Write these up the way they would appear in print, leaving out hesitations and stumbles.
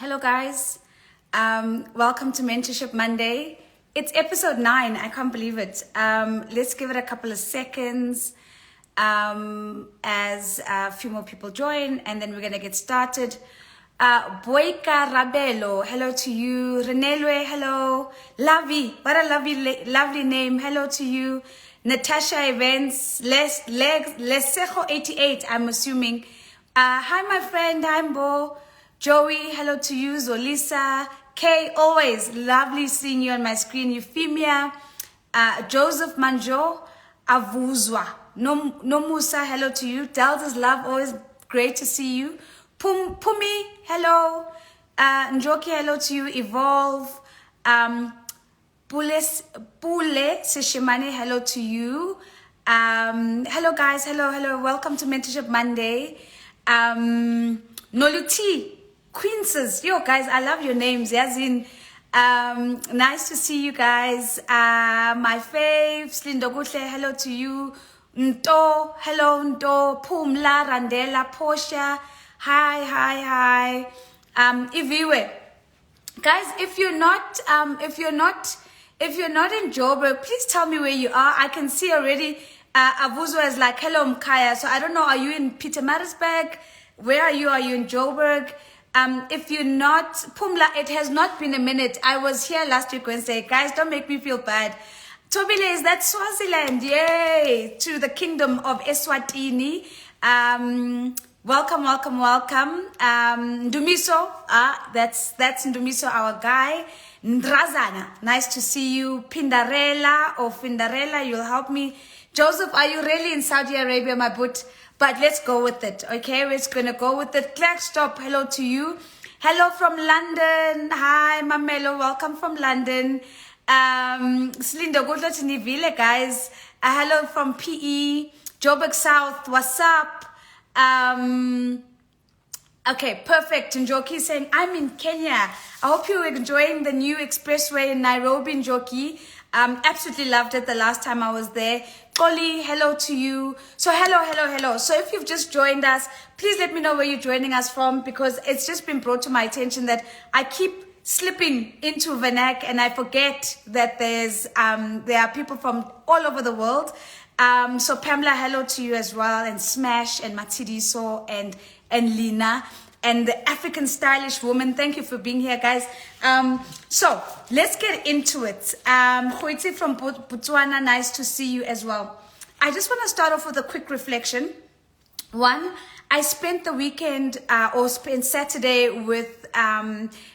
Hello, guys. Welcome to Mentorship Monday. It's episode 9. I can't believe it. Let's give it a couple of seconds as a few more people join, and then we're going to get started. Boyka Rabelo, hello to you. Renelwe, hello. Lavi, what a lovely name. Hello to you. Natasha Events, Lesejo 88, I'm assuming. Hi, my friend. Hi, Mbo. Joey, hello to you. Zolisa, Kay, always lovely seeing you on my screen. Euphemia, Joseph Manjo, Avuzwa, Nomusa, hello to you. Delta's love, always great to see you. Pumi, hello. Njoki, hello to you. Evolve, Pule Seshimane, hello to you. Hello guys, hello. Welcome to Mentorship Monday. Noluti, Queenses, yo guys, I love your names. Yazin, nice to see you guys. My faves, Lindogutle, hello to you. Nto, hello Nto. Pumla, Randela, Portia, hi. Iviwe, guys, if you're not in Joburg, please tell me where you are. I can see already. Avuzwa is like, hello Mkaya. So I don't know. Are you in Pietermaritzburg? Where are you? Are you in Joburg? If you're not, Pumla, it has not been a minute. I was here last week Wednesday. Guys, don't make me feel bad. Tobile, is that Swaziland? Yay! To the kingdom of Eswatini. Welcome. Ndumiso, that's Ndumiso, our guy. Ndrazana, nice to see you. Findarella, you'll help me. Joseph, are you really in Saudi Arabia, my butt? But let's go with it, okay? We're just gonna go with it. Clark, stop. Hello to you. Hello from London. Hi, Mamelo. Welcome from London. Slindo, good luck to Nivile, guys. Hello from PE. Joburg South. What's up? Okay, perfect. Njoki saying, I'm in Kenya. I hope you're enjoying the new expressway in Nairobi, Njoki. Absolutely loved it the last time I was there. Oli, hello to you. So hello. So if you've just joined us, please let me know where you're joining us from, because it's just been brought to my attention that I keep slipping into Vernac and I forget that there are people from all over the world. So Pamela, hello to you as well, and Smash and Matidiso and Lina and the African stylish woman. Thank you for being here, guys. So let's get into it. Khoiti from Botswana, nice to see you as well. I just want to start off with a quick reflection. One, I spent the weekend or spent Saturday with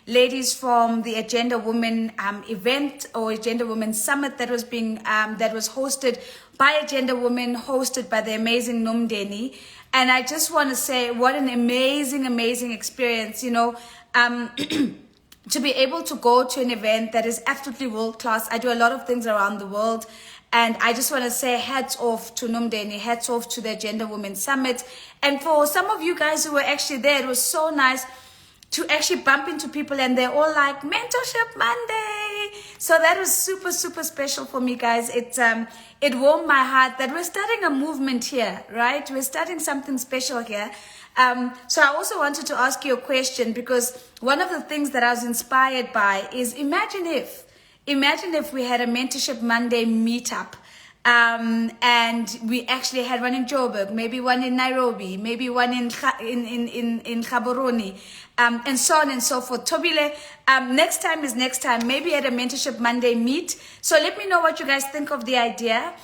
ladies from the Agenda Women event or Agenda Women Summit that was hosted by Agenda Women, hosted by the amazing Nomdeni. And I just want to say what an amazing experience, to be able to go to an event that is absolutely world class. I do a lot of things around the world. And I just want to say hats off to Nomdeni, hats off to the Agenda Women Summit. And for some of you guys who were actually there, it was so nice to actually bump into people and they're all like, Mentorship Monday. So that was super special for me, guys. It warmed my heart that we're starting a movement here, right? We're starting something special here. So I also wanted to ask you a question, because one of the things that I was inspired by is imagine if we had a Mentorship Monday meetup. And we actually had one in Joburg, maybe one in Nairobi, maybe one in Gaborone, and so on and so forth. Tobile, next time is next time. Maybe at a Mentorship Monday meet. So let me know what you guys think of the idea.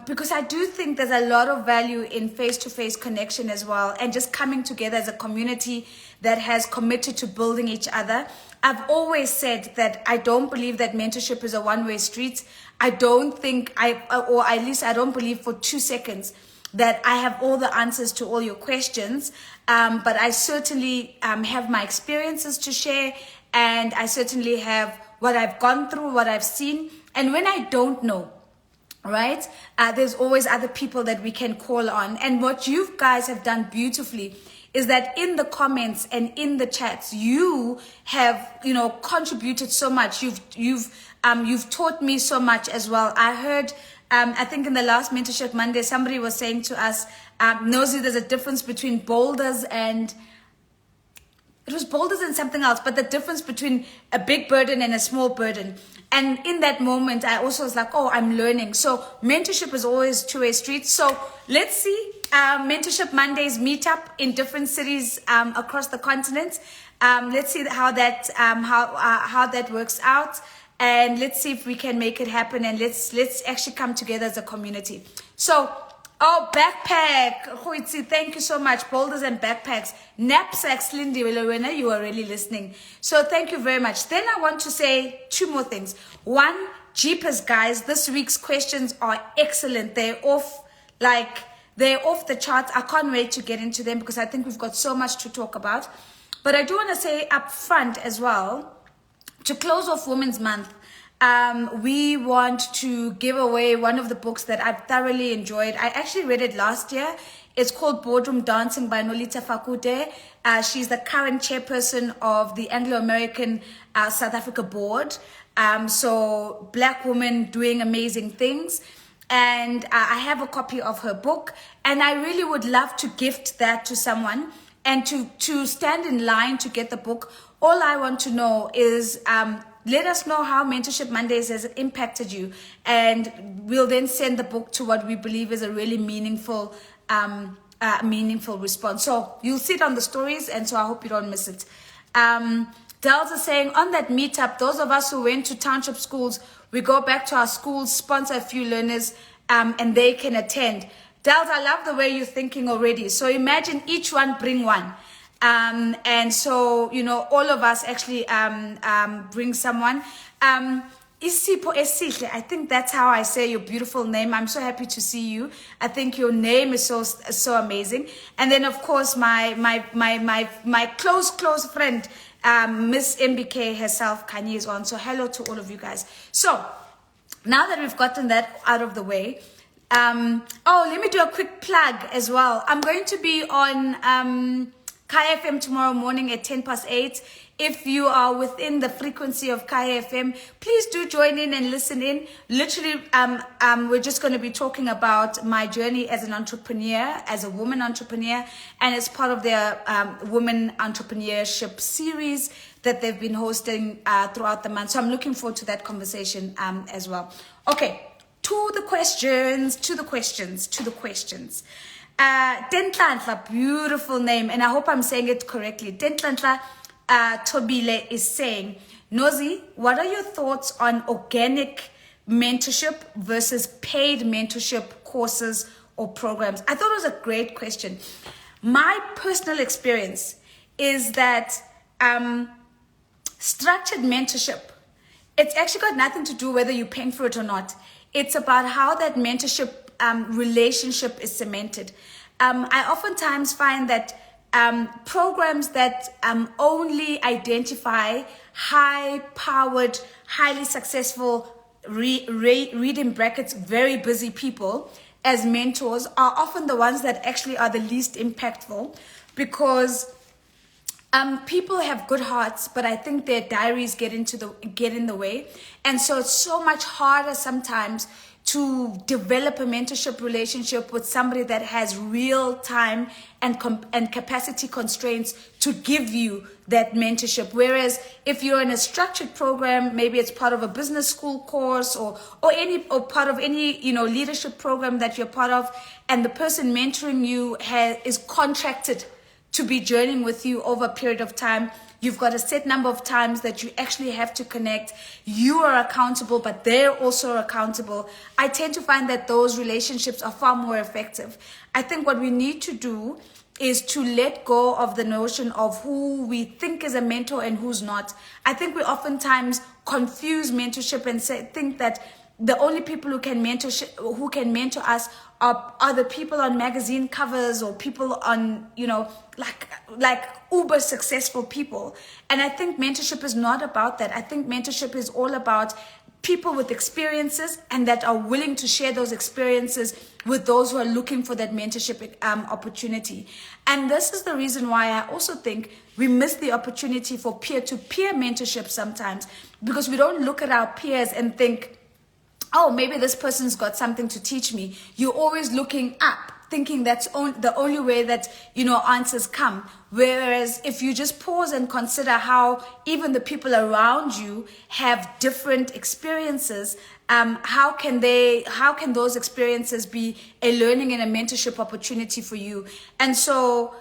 Because I do think there's a lot of value in face-to-face connection as well, and just coming together as a community that has committed to building each other. I've always said that I don't believe that mentorship is a one-way street. I don't think or at least I don't believe for 2 seconds that I have all the answers to all your questions. But I certainly have my experiences to share, and I certainly have what I've gone through, what I've seen. And when I don't know, right, there's always other people that we can call on. And what you guys have done beautifully is that in the comments and in the chats, you have, contributed so much. You've taught me so much as well. I heard, I think in the last Mentorship Monday, somebody was saying to us, Nosy, there's a difference between boulders and was boulders and something else, but the difference between a big burden and a small burden. And in that moment, I also was like, oh, I'm learning. So mentorship is always two-way street. So let's see Mentorship Mondays meet up in different cities across the continent. Let's see how that works out. And let's see if we can make it happen. And let's actually come together as a community. So, oh, backpack. Hoitsi, thank you so much. Boulders and backpacks. Knapsacks, Lindy, you are really listening. So thank you very much. Then I want to say two more things. One, jeepers, guys. This week's questions are excellent. They're off the charts. I can't wait to get into them because I think we've got so much to talk about. But I do want to say up front as well, to close off Women's Month, we want to give away one of the books that I've thoroughly enjoyed. I actually read it last year. It's called Boardroom Dancing by Nolita Fakute. She's the current chairperson of the Anglo-American South Africa board. So black woman doing amazing things. And I have a copy of her book. And I really would love to gift that to someone and to stand in line to get the book. All I want to know is let us know how Mentorship Mondays has impacted you, and we'll then send the book to what we believe is a really meaningful response. So you'll see it on the stories, and so I hope you don't miss it. Dells is saying, on that meetup, those of us who went to township schools, we go back to our schools, sponsor a few learners, and they can attend. Dells, I love the way you're thinking already. So imagine each one bring one. And so, all of us actually bring someone. Isipo Esihle, I think that's how I say your beautiful name. I'm so happy to see you. I think your name is so amazing. And then, of course, my close friend, Miss MBK herself, Kanye, is on. So hello to all of you guys. So now that we've gotten that out of the way, let me do a quick plug as well. I'm going to be on Kai FM tomorrow morning at 8:10. If you are within the frequency of Kai FM, please do join in and listen in. Literally, we're just going to be talking about my journey as an entrepreneur, as a woman entrepreneur, and as part of their women entrepreneurship series that they've been hosting throughout the month. So I'm looking forward to that conversation as well. Okay, to the questions. Tentlantla, beautiful name, and I hope I'm saying it correctly. Tentlantla Tobile is saying, Nozi, what are your thoughts on organic mentorship versus paid mentorship courses or programs? I thought it was a great question. My personal experience is that structured mentorship, it's actually got nothing to do whether you're paying for it or not. It's about how that mentorship relationship is cemented. I oftentimes find that programs that only identify high-powered, highly successful, read in brackets, very busy people as mentors are often the ones that actually are the least impactful, because people have good hearts, but I think their diaries get in the way. And so it's so much harder sometimes to develop a mentorship relationship with somebody that has real time and capacity constraints to give you that mentorship. Whereas if you're in a structured program, maybe it's part of a business school course or part of any leadership program that you're part of, and the person mentoring you is contracted to be journeying with you over a period of time. You've got a set number of times that you actually have to connect. You are accountable, but they're also accountable. I tend to find that those relationships are far more effective. I think what we need to do is to let go of the notion of who we think is a mentor and who's not. I think we oftentimes confuse mentorship and think that the only people who can mentor us are the people on magazine covers or people on, like uber successful people. And I think mentorship is not about that. I think mentorship is all about people with experiences and that are willing to share those experiences with those who are looking for that mentorship opportunity. And this is the reason why I also think we miss the opportunity for peer-to-peer mentorship sometimes, because we don't look at our peers and think, oh, maybe this person's got something to teach me. You're always looking up thinking that's the only way that, answers come. Whereas if you just pause and consider how even the people around you have different experiences, how can those experiences be a learning and a mentorship opportunity for you? And so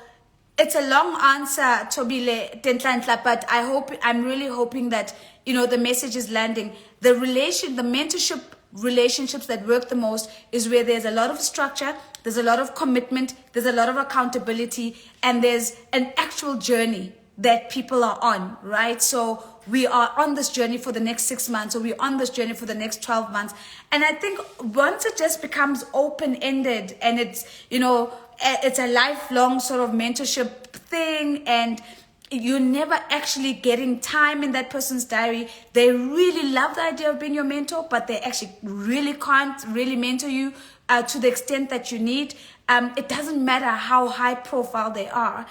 it's a long answer, Tobile Tentlantla, but I'm really hoping that, the message is landing. The mentorship relationships that work the most is where there's a lot of structure, there's a lot of commitment, there's a lot of accountability, and there's an actual journey that people are on, right? So we are on this journey for the next 6 months, or we're on this journey for the next 12 months. And I think once it just becomes open-ended and it's, it's a lifelong sort of mentorship thing, and you're never actually getting time in that person's diary. They really love the idea of being your mentor, but they actually really can't really mentor you to the extent that you need. It doesn't matter how high profile they are.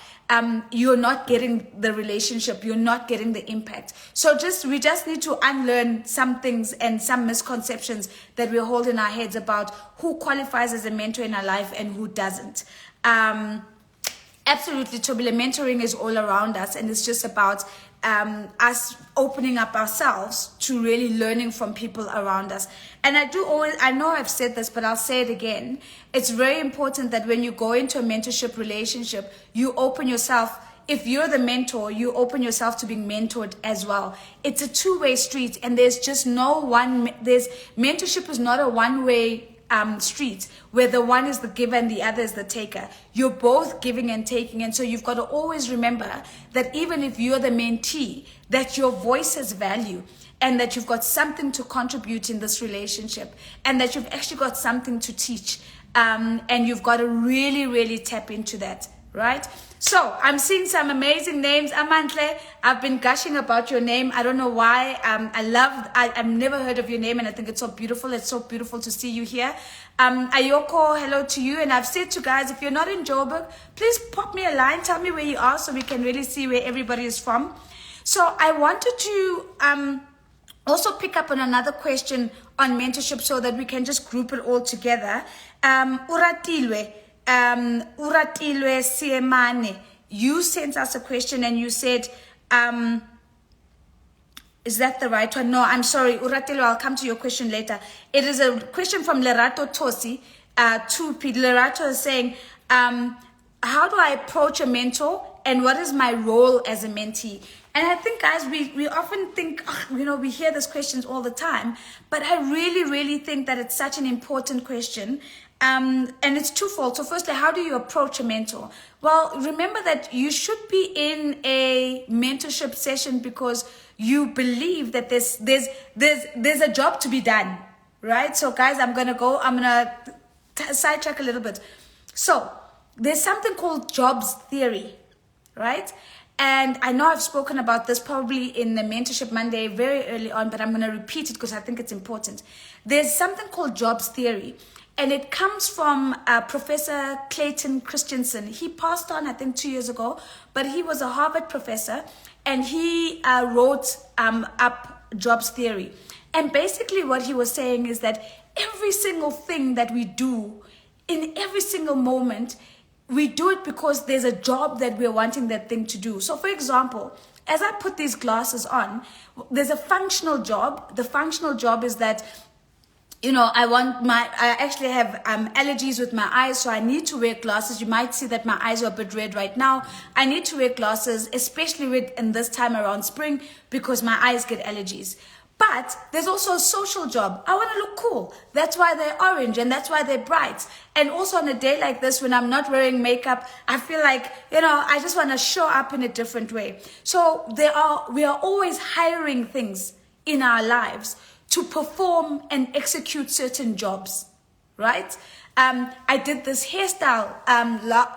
You're not getting the relationship. You're not getting the impact. So we just need to unlearn some things and some misconceptions that we hold in our heads about who qualifies as a mentor in our life and who doesn't. Absolutely, Tobile, mentoring is all around us, and it's just about us opening up ourselves to really learning from people around us. And I know I've said this, but I'll say it again. It's very important that when you go into a mentorship relationship, you open yourself. If you're the mentor, you open yourself to being mentored as well. It's a two-way street, and there's just mentorship is not a one-way street where the one is the giver and the other is the taker. You're both giving and taking, and so you've got to always remember that even if you're the mentee, that your voice has value, and that you've got something to contribute in this relationship, and that you've actually got something to teach, and you've got to really, really tap into that, right? So I'm seeing some amazing names. Amantle, I've been gushing about your name. I don't know why. I've never heard of your name, and I think it's so beautiful. It's so beautiful to see you here. Ayoko, hello to you. And I've said to guys, if you're not in Joburg, please pop me a line. Tell me where you are so we can really see where everybody is from. So I wanted to also pick up on another question on mentorship so that we can just group it all together. Uratilwe Siemane, you sent us a question and you said, is that the right one? No, I'm sorry, Uratilo, I'll come to your question later. It is a question from Lerato Tosi. Lerato is saying, how do I approach a mentor and what is my role as a mentee? And I think, guys, we often think, we hear these questions all the time, but I really, really think that it's such an important question. And it's twofold. So firstly, how do you approach a mentor? Well, remember that you should be in a mentorship session because you believe that there's a job to be done, right? So guys, I'm going to sidetrack a little bit. So there's something called jobs theory, right? And I know I've spoken about this probably in the Mentorship Monday very early on, but I'm going to repeat it because I think it's important. There's something called jobs theory. And it comes from Professor Clayton Christensen. He passed on, I think, 2 years ago, but he was a Harvard professor, and he wrote up jobs theory. And basically what he was saying is that every single thing that we do, in every single moment, we do it because there's a job that we're wanting that thing to do. So for example, as I put these glasses on, there's a functional job. The functional job is that I actually have allergies with my eyes, so I need to wear glasses. You might see that my eyes are a bit red right now. I need to wear glasses, especially in this time around spring, because my eyes get allergies. But there's also a social job. I want to look cool. That's why they're orange and that's why they're bright. And also on a day like this, when I'm not wearing makeup, I feel like, I just want to show up in a different way. So we are always hiring things in our lives to perform and execute certain jobs, right? I did this hairstyle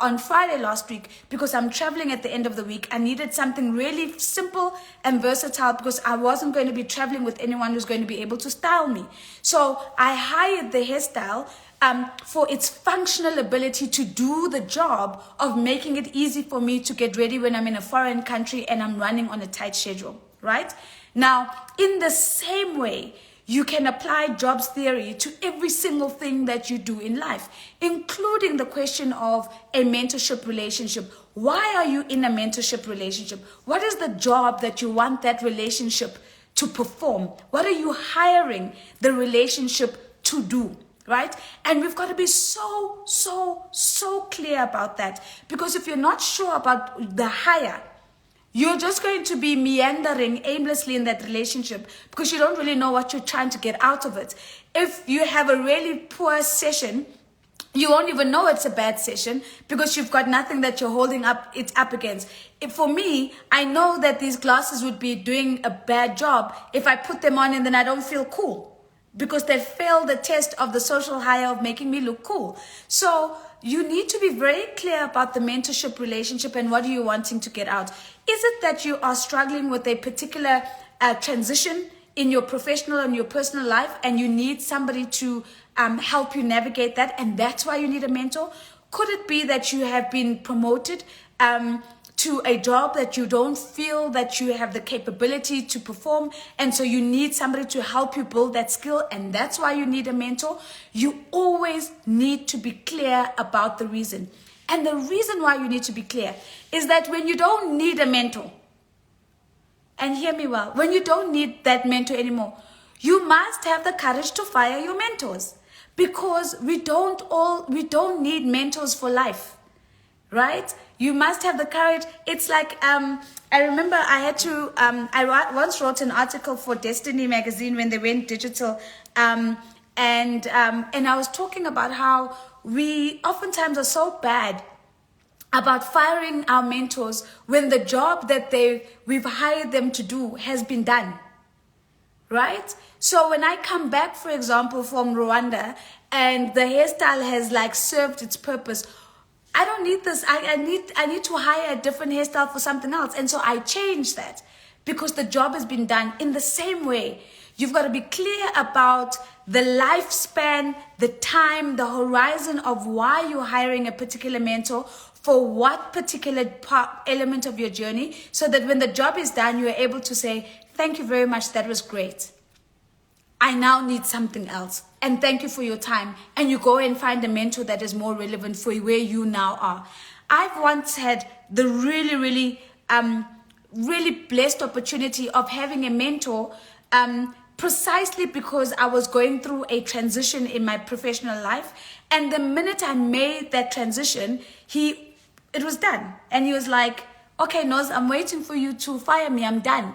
on Friday last week because I'm traveling at the end of the week. I needed something really simple and versatile because I wasn't going to be traveling with anyone who's going to be able to style me. So I hired the hairstyle for its functional ability to do the job of making it easy for me to get ready when I'm in a foreign country and I'm running on a tight schedule, right? Now, in the same way, You can apply jobs theory to every single thing that you do in life, including the question of a mentorship relationship. Why are you in a mentorship relationship? What is the job that you want that relationship to perform? What are you hiring the relationship to do? Right? And we've got to be so clear about that. Because if you're not sure about the hire, you're just going to be meandering aimlessly in that relationship because you don't really know what you're trying to get out of it. If you have a really poor session, you won't even know it's a bad session because you've got nothing that you're holding it up against. For me, I know that these glasses would be doing a bad job if I put them on and then I don't feel cool, because they failed the test of the social hire of making me look cool. So you need to be very clear about the mentorship relationship and what are you wanting to get out. Is it that you are struggling with a particular transition in your professional and your personal life and you need somebody to help you navigate that, and that's why you need a mentor? Could it be that you have been promoted to a job that you don't feel that you have the capability to perform, and so you need somebody to help you build that skill, and that's why you need a mentor? You always need to be clear about the reason. And the reason why you need to be clear is that when you don't need a mentor, and hear me well, when you don't need that mentor anymore, you must have the courage to fire your mentors, because we don't need mentors for life, right? You must have the courage. It's like, I remember I had to, I once wrote an article for Destiny magazine when they went digital, and I was talking about how we oftentimes are so bad about firing our mentors when the job that we've hired them to do has been done, right? So when I come back, for example, from Rwanda and the hairstyle has like served its purpose, I don't need this. I need to hire a different hairstyle for something else. And so I change that because the job has been done. In the same way, you've got to be clear about the lifespan, the time, the horizon of why you're hiring a particular mentor for what particular element of your journey, so that when the job is done, you're able to say, thank you very much, that was great. I now need something else. And thank you for your time. And you go and find a mentor that is more relevant for where you now are. I've once had the really blessed opportunity of having a mentor precisely because I was going through a transition in my professional life. And the minute I made that transition, it was done. And he was like, okay, Noz, I'm waiting for you to fire me. I'm done.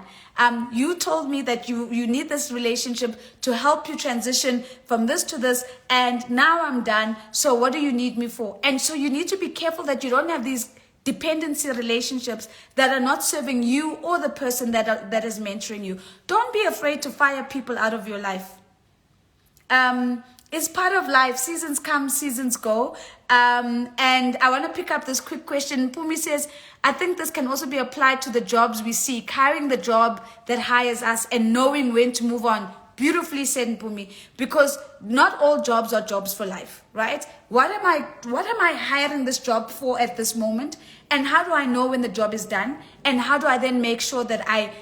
You told me that you need this relationship to help you transition from this to this, and now I'm done. So what do you need me for? And so you need to be careful that you don't have these dependency relationships that are not serving you or the person that is mentoring you. Don't be afraid to fire people out of your life. It's part of life. Seasons come, seasons go. And I want to pick up this quick question. Pumi says, I think this can also be applied to the jobs we seek, hiring the job that hires us and knowing when to move on. Beautifully said, Pumi, because not all jobs are jobs for life, right? What am I hiring this job for at this moment? And how do I know when the job is done? And how do I then make sure that I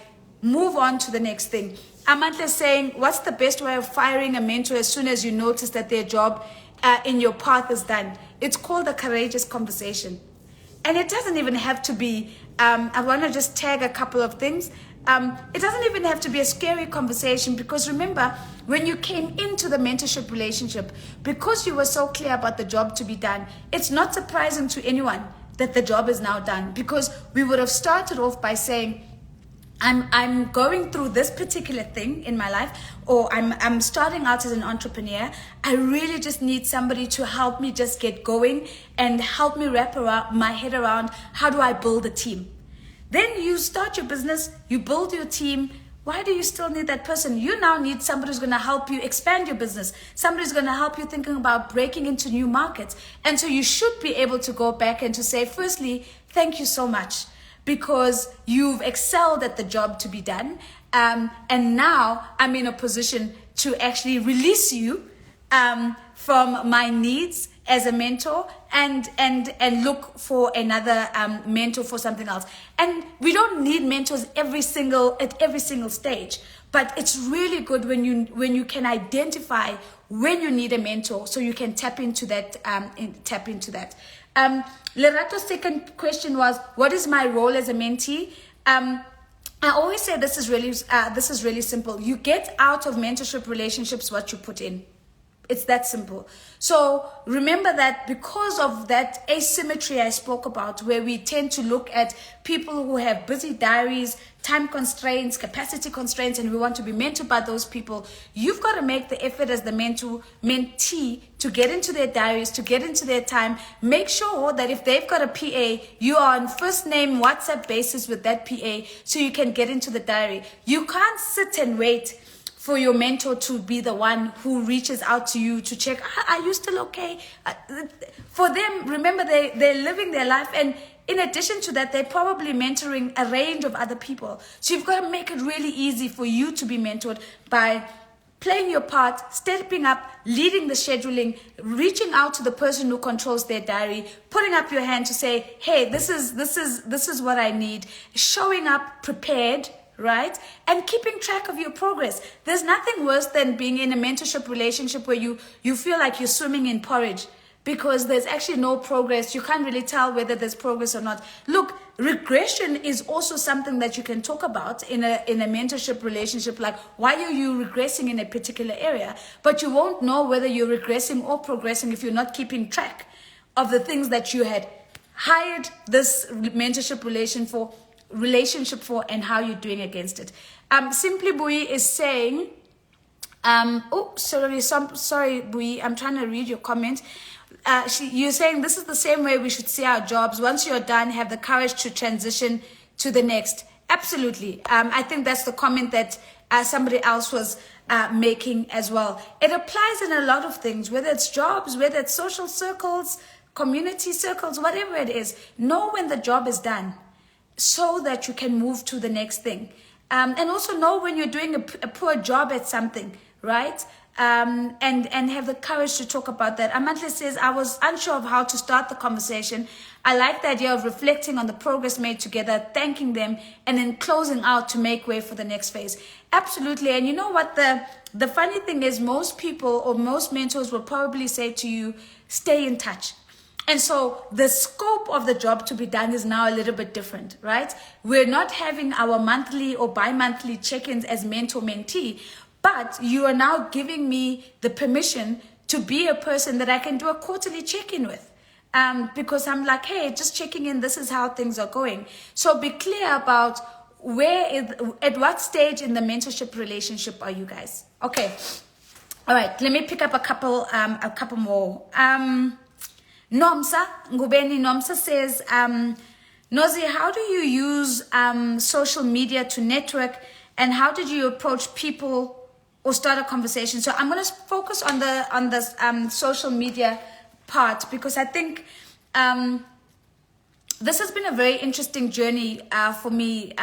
move on to the next thing? Amantla is saying, what's the best way of firing a mentor as soon as you notice that their job in your path is done? It's called a courageous conversation. And it doesn't even have to be, I want to just tag a couple of things. It doesn't even have to be a scary conversation, because remember, when you came into the mentorship relationship, because you were so clear about the job to be done, it's not surprising to anyone that the job is now done, because we would have started off by saying, I'm going through this particular thing in my life, or I'm starting out as an entrepreneur. I really just need somebody to help me just get going and help me wrap my head around how do I build a team. Then you start your business, you build your team. Why do you still need that person? You now need somebody who's going to help you expand your business. Somebody who's going to help you thinking about breaking into new markets. And so you should be able to go back and to say, firstly, thank you so much, because you've excelled at the job to be done. And now I'm in a position to actually release you from my needs as a mentor and look for another mentor for something else. And we don't need mentors at every single stage, but it's really good when you can identify when you need a mentor, so you can tap into that. Lerato's second question was, what is my role as a mentee? I always say this is really simple. You get out of mentorship relationships what you put in. It's that simple. So remember that because of that asymmetry I spoke about, where we tend to look at people who have busy diaries, time constraints, capacity constraints, and we want to be mentored by those people, you've got to make the effort as the mentee to get into their diaries, to get into their time. Make sure that if they've got a PA, you are on first name WhatsApp basis with that PA, so you can get into the diary. You can't sit and wait for your mentor to be the one who reaches out to you to check, are you still okay? For them, remember, they're living their life, and in addition to that, they're probably mentoring a range of other people. So you've got to make it really easy for you to be mentored by playing your part, stepping up, leading the scheduling, reaching out to the person who controls their diary, putting up your hand to say, hey, this is what I need, showing up prepared, right? And keeping track of your progress. There's nothing worse than being in a mentorship relationship where you feel like you're swimming in porridge because there's actually no progress. You can't really tell whether there's progress or not. Look, regression is also something that you can talk about in a mentorship relationship, like why are you regressing in a particular area? But you won't know whether you're regressing or progressing if you're not keeping track of the things that you had hired this mentorship relationship for and how you're doing against it. Simply Bui is saying, sorry Bui, I'm trying to read your comment. You're saying this is the same way we should see our jobs. Once you're done, have the courage to transition to the next. Absolutely. I think that's the comment that somebody else was making as well. It applies in a lot of things, whether it's jobs, whether it's social circles, community circles, whatever it is. Know when the job is done, so that you can move to the next thing. And also know when you're doing a poor job at something, right? And have the courage to talk about that. Amantle says, I was unsure of how to start the conversation. I like the idea of reflecting on the progress made together, thanking them, and then closing out to make way for the next phase. Absolutely. And you know what? The funny thing is, most people or most mentors will probably say to you, stay in touch. And so the scope of the job to be done is now a little bit different, right? We're not having our monthly or bi-monthly check-ins as mentor-mentee, but you are now giving me the permission to be a person that I can do a quarterly check-in with. Because I'm like, hey, just checking in, this is how things are going. So be clear about at what stage in the mentorship relationship are you guys? Okay. All right, let me pick up a couple more. Nomsa says, Nozi, how do you use social media to network, and how did you approach people or start a conversation? So I'm going to focus on the social media part, because I think this has been a very interesting journey for me.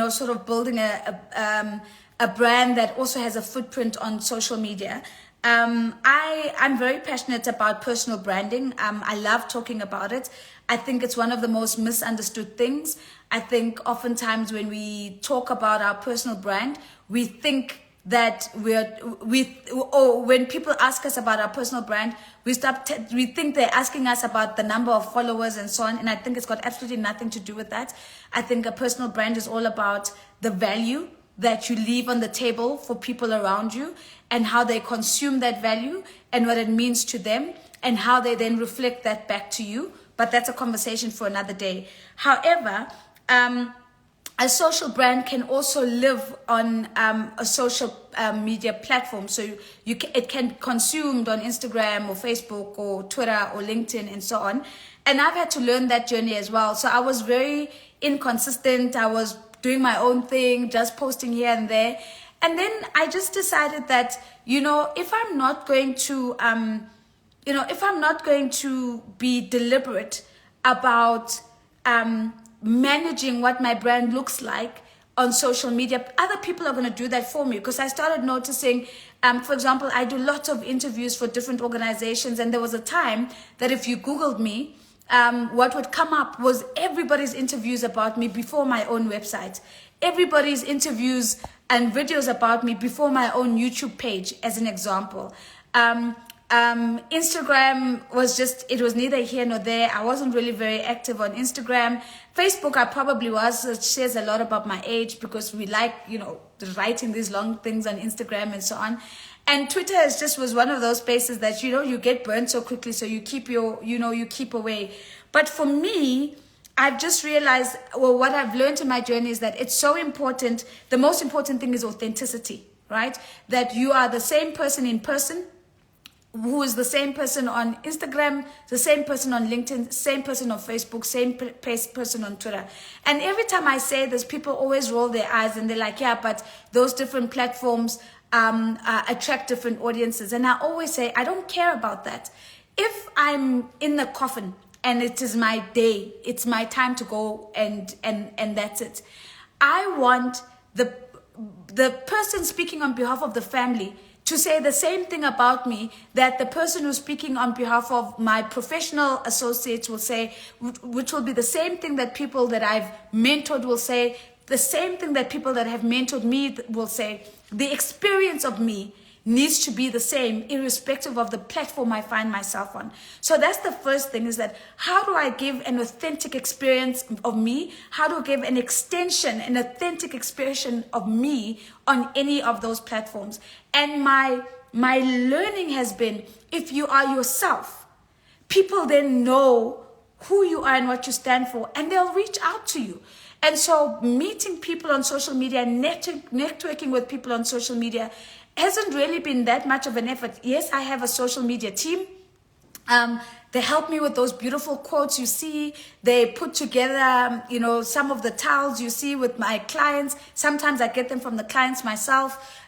Sort of building a brand that also has a footprint on social media. I'm very passionate about personal branding. I love talking about it. I think it's one of the most misunderstood things. I think oftentimes when we talk about our personal brand, we think that when people ask us about our personal brand, we think they're asking us about the number of followers and so on. And I think it's got absolutely nothing to do with that. I think a personal brand is all about the value that you leave on the table for people around you, and how they consume that value and what it means to them, and how they then reflect that back to you. But that's a conversation for another day. However, a social brand can also live on a social media platform. So it can be consumed on Instagram or Facebook or Twitter or LinkedIn and so on. And I've had to learn that journey as well. So I was very inconsistent. I was doing my own thing, just posting here and there. And then I just decided that, if I'm not going to be deliberate about managing what my brand looks like, on social media, other people are going to do that for me, because I started noticing, for example, I do lots of interviews for different organizations, and there was a time that if you Googled me, what would come up was everybody's interviews about me before my own website, everybody's interviews and videos about me before my own YouTube page, as an example. Instagram was just, it was neither here nor there. I wasn't really very active on Instagram. Facebook, I probably was. It says a lot about my age, because we like, writing these long things on Instagram and so on. And Twitter was one of those spaces that, you get burnt so quickly. So you keep you keep away. But for me, I've just realized, what I've learned in my journey is that it's so important. The most important thing is authenticity, right? That you are the same person in person, who is the same person on Instagram, the same person on LinkedIn, same person on Facebook, same person on Twitter. And every time I say this, people always roll their eyes and they're like, yeah, but those different platforms attract different audiences. And I always say, I don't care about that. If I'm in the coffin and it is my day, it's my time to go, and that's it. I want the person speaking on behalf of the family to say the same thing about me that the person who's speaking on behalf of my professional associates will say, which will be the same thing that people that I've mentored will say, the same thing that people that have mentored me will say. The experience of me needs to be the same, irrespective of the platform I find myself on. So that's the first thing, is that how do I give an authentic experience of me? How do I give an extension, an authentic expression of me on any of those platforms? And my learning has been, if you are yourself, people then know who you are and what you stand for, and they'll reach out to you. And so meeting people on social media, networking with people on social media hasn't really been that much of an effort. Yes, I have a social media team. They help me with those beautiful quotes you see. They put together, some of the tiles you see with my clients. Sometimes I get them from the clients myself.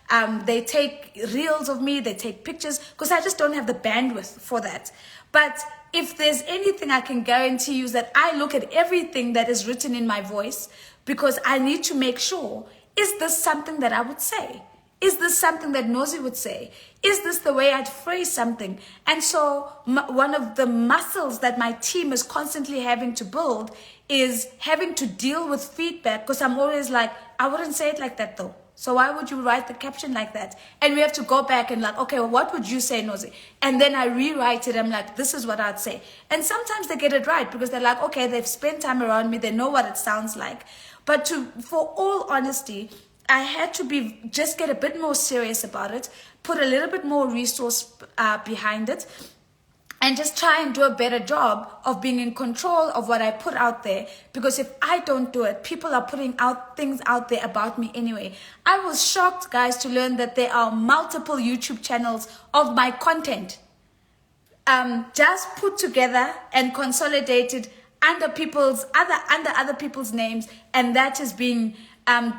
They take reels of me. They take pictures, because I just don't have the bandwidth for that. But if there's anything I can guarantee you, is that I look at everything that is written in my voice, because I need to make sure, is this something that I would say? Is this something that Nosy would say? Is this the way I'd phrase something? And so one of the muscles that my team is constantly having to build is having to deal with feedback, because I'm always like, I wouldn't say it like that though. So why would you write the caption like that? And we have to go back and like, okay, well, what would you say, Nosy? And then I rewrite it. I'm like, this is what I'd say. And sometimes they get it right, because they're like, okay, they've spent time around me. They know what it sounds like. But for all honesty, I had to just get a bit more serious about it, put a little bit more resource behind it, and just try and do a better job of being in control of what I put out there. Because if I don't do it, people are putting out things out there about me anyway. I was shocked, guys, to learn that there are multiple YouTube channels of my content, just put together and consolidated under other people's names, and that is being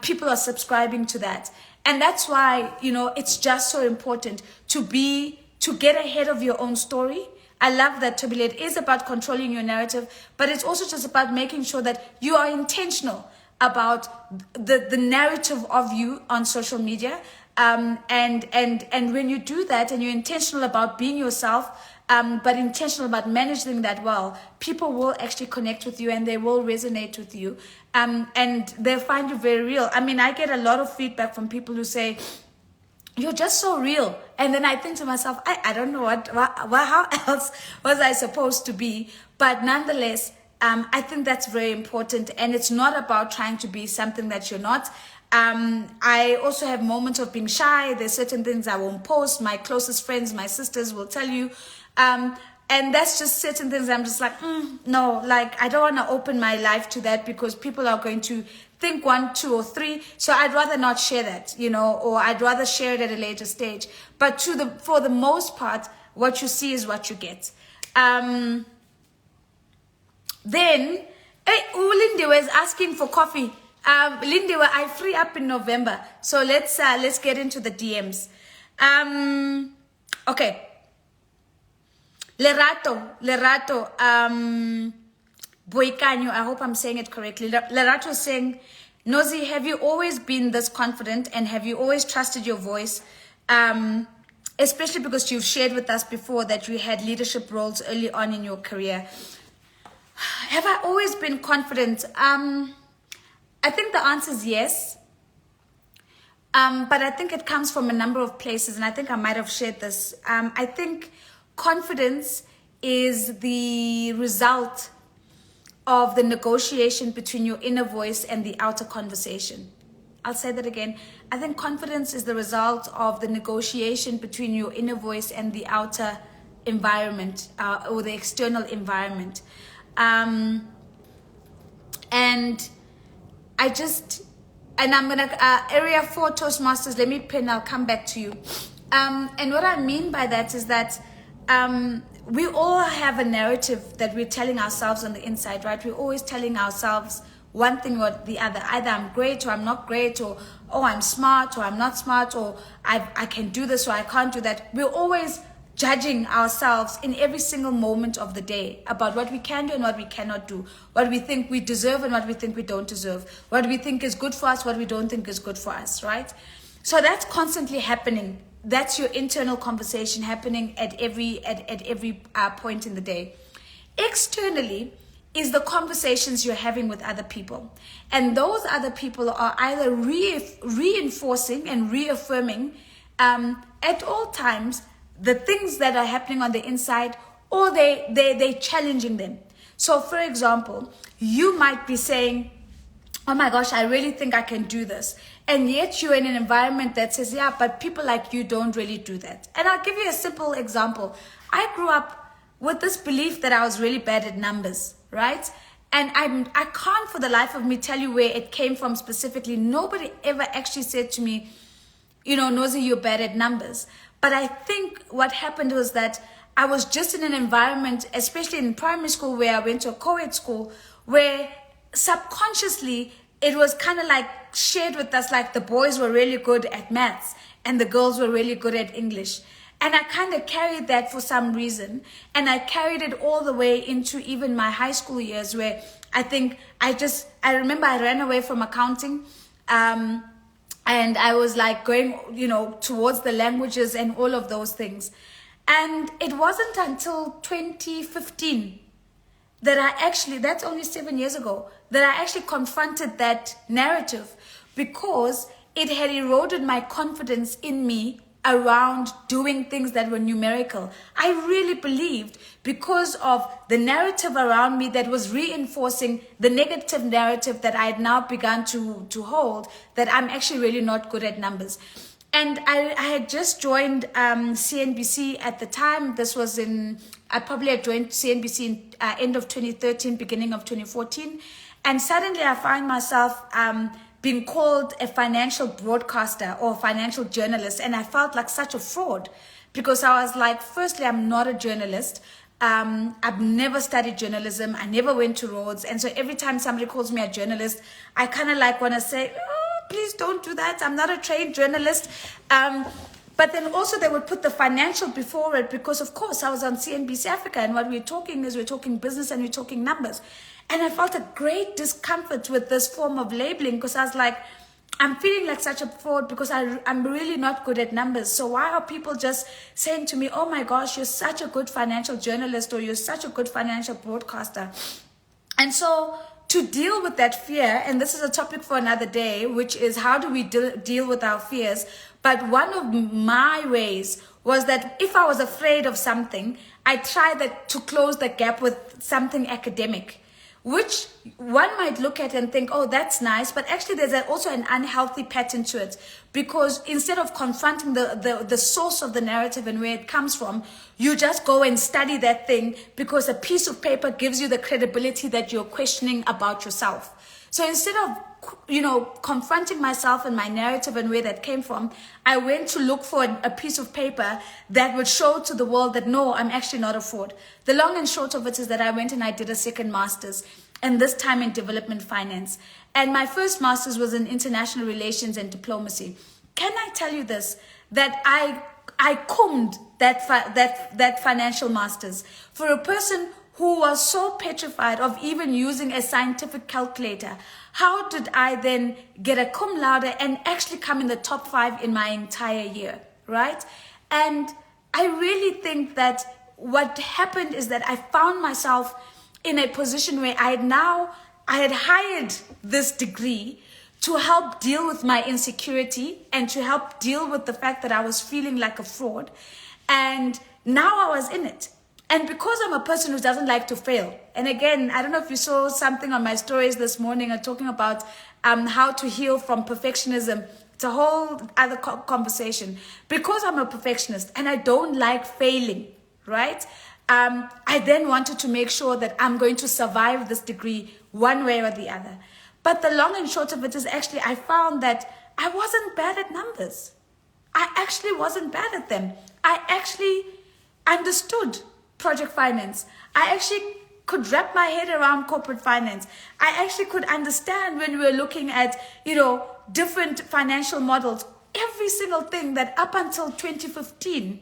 people are subscribing to that. And that's why, it's just so important to get ahead of your own story. I love that, Tobile. It is about controlling your narrative, but it's also just about making sure that you are intentional about the narrative of you on social media. And when you do that and you're intentional about being yourself, but intentional about managing that well, people will actually connect with you and they will resonate with you. And they'll find you very real. I mean, I get a lot of feedback from people who say, you're just so real. And then I think to myself, I don't know how else was I supposed to be? But nonetheless, I think that's very important. And it's not about trying to be something that you're not. I also have moments of being shy. There's certain things I won't post. My closest friends, my sisters will tell you. And that's just certain things I'm just like, no, like I don't want to open my life to that, because people are going to think 1, 2, or 3. So I'd rather not share that, or I'd rather share it at a later stage. But for the most part, what you see is what you get. Then, Lindy was asking for coffee. Lindy, I free up in November. So let's get into the DMs. Okay. Lerato, Boikanyo, I hope I'm saying it correctly. Lerato is saying, Nozi, have you always been this confident, and have you always trusted your voice? Especially because you've shared with us before that you had leadership roles early on in your career. Have I always been confident? I think the answer is yes. But I think it comes from a number of places, and I think I might have shared this. I think confidence is the result of the negotiation between your inner voice and the outer conversation. I'll say that again. I think confidence is the result of the negotiation between your inner voice and the outer environment, or the external environment. And I'm gonna, area 4 Toastmasters, let me pin, I'll come back to you. And what I mean by that is that we all have a narrative that we're telling ourselves on the inside, right? We're always telling ourselves one thing or the other. Either I'm great or I'm not great, or oh, I'm smart or I'm not smart, or I can do this or I can't do that. We're always judging ourselves in every single moment of the day about what we can do and what we cannot do, what we think we deserve and what we think we don't deserve, what we think is good for us, what we don't think is good for us, right? So that's constantly happening. That's your internal conversation happening at every point in the day. Externally is the conversations you're having with other people. And those other people are either reinforcing and reaffirming at all times the things that are happening on the inside, or they're challenging them. So for example, you might be saying, oh my gosh, I really think I can do this. And yet you're in an environment that says, yeah, but people like you don't really do that. And I'll give you a simple example. I grew up with this belief that I was really bad at numbers, right? And I can't for the life of me tell you where it came from specifically. Nobody ever actually said to me, you know, Nozi, you're bad at numbers. But I think what happened was that I was just in an environment, especially in primary school, where I went to a co-ed school, where subconsciously it was kind of like shared with us, like the boys were really good at maths and the girls were really good at English. And I kind of carried that for some reason. And I carried it all the way into even my high school years, where I think I remember I ran away from accounting. And I was like going, you know, towards the languages and all of those things. And it wasn't until 2015 that that's only 7 years ago, that I actually confronted that narrative, because it had eroded my confidence in me around doing things that were numerical. I really believed, because of the narrative around me that was reinforcing the negative narrative that I had now begun to hold, that I'm actually really not good at numbers. And I had just joined CNBC at the time. This was I probably had joined CNBC in end of 2013, beginning of 2014. And suddenly I find myself being called a financial broadcaster or a financial journalist. And I felt like such a fraud, because I was like, firstly, I'm not a journalist. I've never studied journalism. I never went to Rhodes. And so every time somebody calls me a journalist, I kind of like want to say, oh, please don't do that. I'm not a trained journalist. But then also they would put the financial before it, because of course I was on CNBC Africa, and what we're talking business and we're talking numbers. And I felt a great discomfort with this form of labeling, because I was like, I'm feeling like such a fraud, because I'm really not good at numbers. So why are people just saying to me, oh my gosh, you're such a good financial journalist, or you're such a good financial broadcaster? And so to deal with that fear, and this is a topic for another day, which is how do we deal with our fears? But one of my ways was that if I was afraid of something, I tried to close the gap with something academic, which one might look at and think, oh, that's nice. But actually there's also an unhealthy pattern to it, because instead of confronting the source of the narrative and where it comes from, you just go and study that thing because a piece of paper gives you the credibility that you're questioning about yourself. So instead of, confronting myself and my narrative and where that came from, I went to look for a piece of paper that would show to the world that no, I'm actually not a fraud. The long and short of it is that I went and I did a second master's, and this time in development finance. And my first master's was in international relations and diplomacy. Can I tell you this, that I combed that financial master's for a person who was so petrified of even using a scientific calculator, how did I then get a cum laude and actually come in the top 5 in my entire year, right? And I really think that what happened is that I found myself in a position where I had hired this degree to help deal with my insecurity and to help deal with the fact that I was feeling like a fraud. And now I was in it. And because I'm a person who doesn't like to fail, and again, I don't know if you saw something on my stories this morning talking about how to heal from perfectionism. It's a whole other conversation. Because I'm a perfectionist and I don't like failing, right? I then wanted to make sure that I'm going to survive this degree one way or the other. But the long and short of it is actually I found that I wasn't bad at numbers. I actually wasn't bad at them. I actually understood project finance. I actually could wrap my head around corporate finance. I actually could understand when we were looking at, different financial models, every single thing that up until 2015,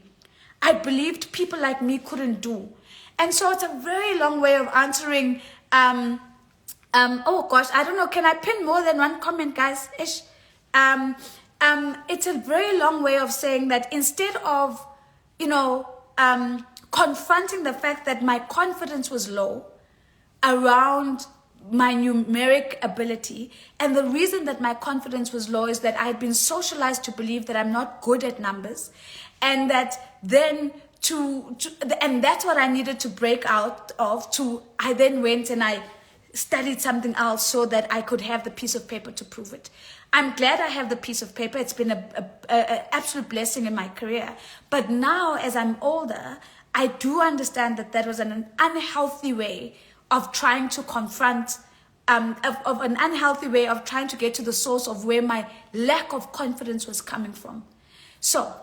I believed people like me couldn't do. And so it's a very long way of answering, oh gosh, I don't know, can I pin more than one comment, guys? Ish. It's a very long way of saying that instead of, confronting the fact that my confidence was low around my numeric ability, and the reason that my confidence was low is that I had been socialized to believe that I'm not good at numbers, and that then and that's what I needed to break out of. I then went and I studied something else so that I could have the piece of paper to prove it. I'm glad I have the piece of paper. It's been an absolute blessing in my career. But now, as I'm older, I do understand that was an unhealthy way of trying to confront, of an unhealthy way of trying to get to the source of where my lack of confidence was coming from. So,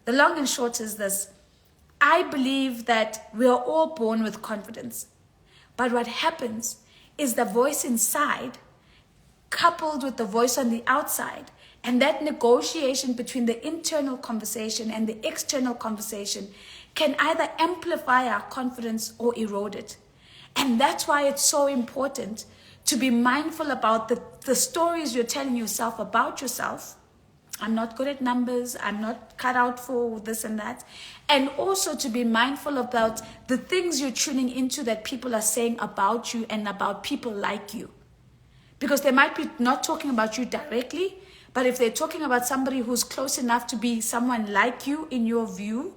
the long and short is this. I believe that we are all born with confidence. But what happens is the voice inside coupled with the voice on the outside, and that negotiation between the internal conversation and the external conversation can either amplify our confidence or erode it. And that's why it's so important to be mindful about the stories you're telling yourself about yourself. I'm not good at numbers. I'm not cut out for this and that. And also to be mindful about the things you're tuning into that people are saying about you and about people like you. Because they might be not talking about you directly, but if they're talking about somebody who's close enough to be someone like you in your view,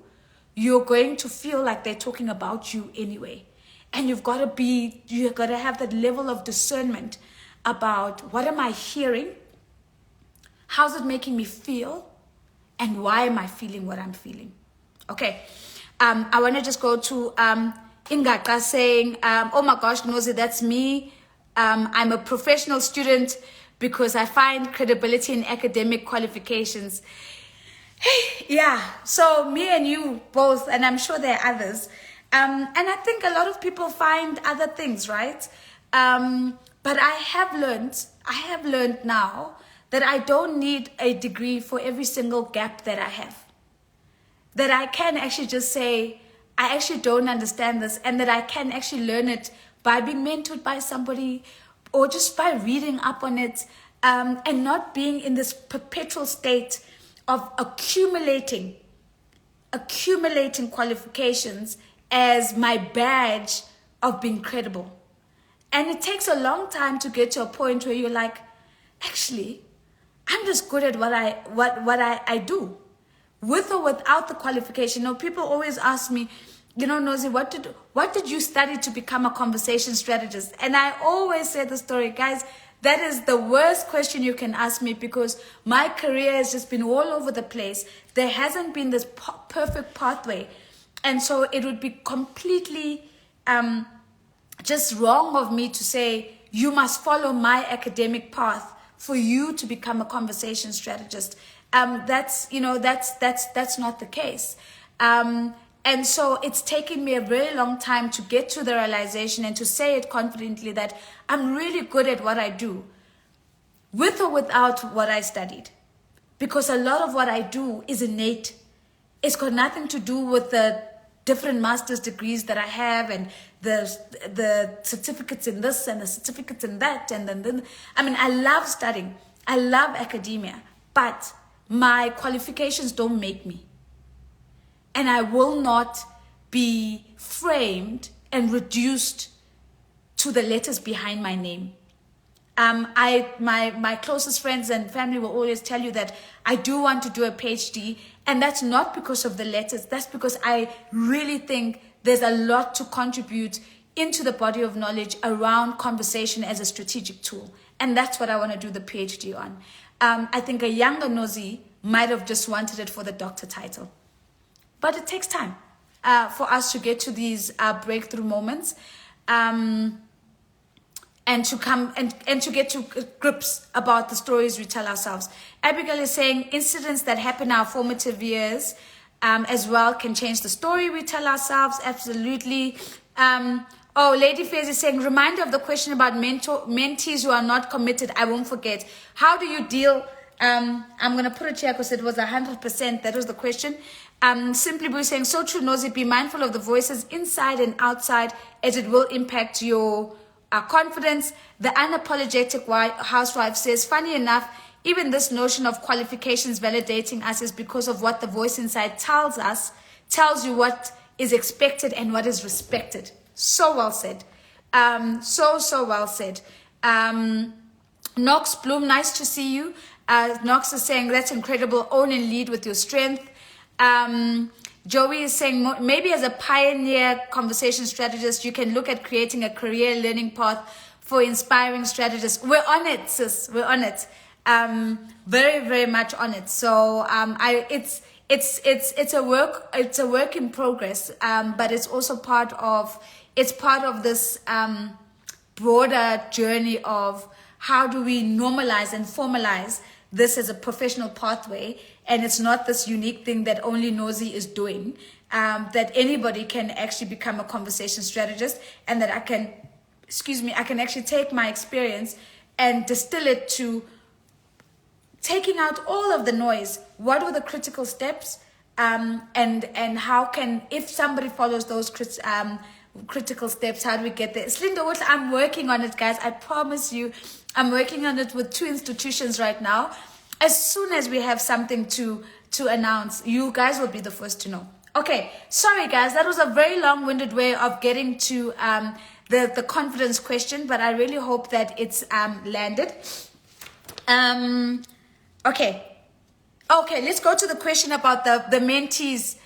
you're going to feel like they're talking about you anyway. And you've got to have that level of discernment about what am I hearing, how's it making me feel, and why am I feeling what I'm feeling. Okay, I want to just go to Ingaka saying, oh my gosh, Nozi, that's me. I'm a professional student because I find credibility in academic qualifications. Hey, yeah, so me and you both, and I'm sure there are others. And I think a lot of people find other things, right? But I have learned now that I don't need a degree for every single gap that I have. That I can actually just say, I actually don't understand this, and that I can actually learn it by being mentored by somebody or just by reading up on it, and not being in this perpetual state of accumulating qualifications as my badge of being credible. And it takes a long time to get to a point where you're like, actually, I'm just good at what I do, with or without the qualification. People always ask me, Nozi, what did you study to become a conversation strategist? And I always say the story, guys, that is the worst question you can ask me, because my career has just been all over the place. There hasn't been this perfect pathway. And so it would be completely just wrong of me to say, you must follow my academic path for you to become a conversation strategist. That's not the case. And so it's taken me a very long time to get to the realization and to say it confidently that I'm really good at what I do, with or without what I studied. Because a lot of what I do is innate. It's got nothing to do with the different master's degrees that I have, and the certificates in this and the certificates in that, and then I mean, I love studying, I love academia, but my qualifications don't make me, and I will not be framed and reduced to the letters behind my name. My closest friends and family will always tell you that I do want to do a PhD, and that's not because of the letters. That's because I really think there's a lot to contribute into the body of knowledge around conversation as a strategic tool, and that's what I want to do the PhD on. I think a younger Nosy might have just wanted it for the doctor title, but it takes time for us to get to these breakthrough moments. And to come and to get to grips about the stories we tell ourselves. Abigail is saying incidents that happen in our formative years as well can change the story we tell ourselves. Absolutely. Lady Faiz is saying, reminder of the question about mentees who are not committed. I won't forget. How do you deal? I'm going to put it here because it was 100%. That was the question. Simply Boo saying, so true, Nosy, be mindful of the voices inside and outside as it will impact your confidence. The unapologetic housewife says, funny enough, even this notion of qualifications validating us is because of what the voice inside tells us, tells you what is expected and what is respected. So well said. So well said. Knox Bloom, nice to see you. Knox is saying, that's incredible. Own and lead with your strength. Joey is saying, maybe as a pioneer conversation strategist, you can look at creating a career learning path for inspiring strategists. We're on it, sis. We're on it. Very, very much on it. So it's a work in progress. But it's also part of this broader journey of how do we normalize and formalize this as a professional pathway, and it's not this unique thing that only Nosy is doing, that anybody can actually become a conversation strategist, and that I can actually take my experience and distill it to taking out all of the noise. What were the critical steps, and how can, if somebody follows those critical steps, how do we get there? Slinda, I'm working on it, guys. I promise you, I'm working on it with 2 institutions right now. As soon as we have something to announce, you guys will be the first to know. Okay, sorry guys, that was a very long-winded way of getting to the confidence question, but I really hope that it's landed. Okay, let's go to the question about the mentees.